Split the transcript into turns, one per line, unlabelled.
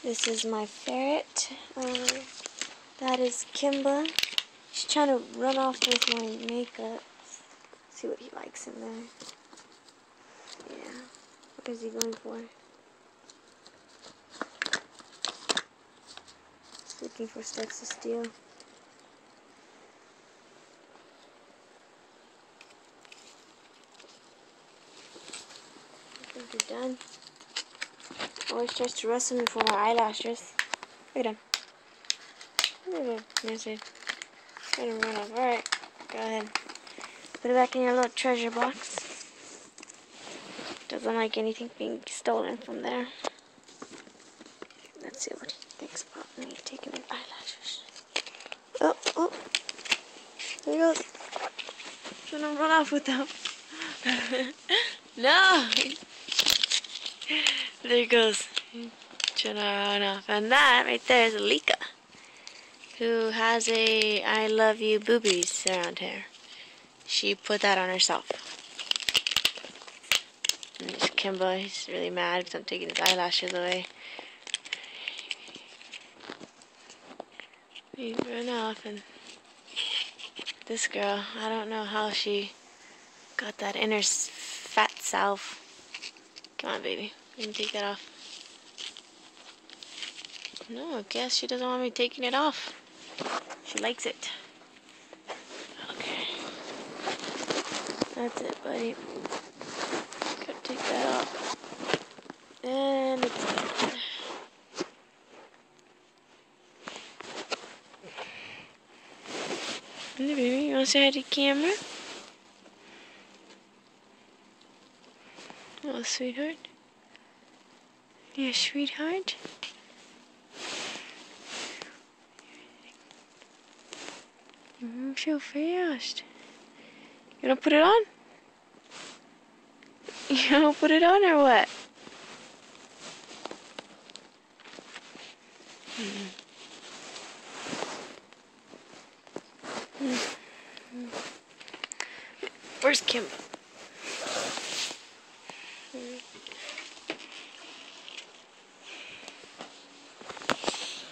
This is my ferret. That is Kimba. He's trying to run off with my makeup. See what he likes in there. Yeah. What is he going for? He's looking for stuff to steal. I think you're done. Always tries to wrestle me for my eyelashes. Look at him. Look at him. Let him run off. Alright, go ahead. Put it back in your little treasure box. Doesn't like anything being stolen from there. Let's see what he thinks about me taking his eyelashes. Oh. There he goes. Trying to run off with them. No! There he goes. Trying to run off. And that right there is Alika, who has a I love you boobies around here. She put that on herself. And there's Kimba. He's really mad because I'm taking his eyelashes away. He ran off, and this girl, I don't know how she got that inner fat self. Come on, baby. Let me take that off. No, I guess she doesn't want me taking it off. She likes it. Okay. That's it, buddy. Gotta take that off. And it's done. Hey, baby, you want to say hi to the camera? Oh, sweetheart. Yeah, sweetheart. You move so fast. You gonna put it on? You gonna put it on or what? Where's Kimba?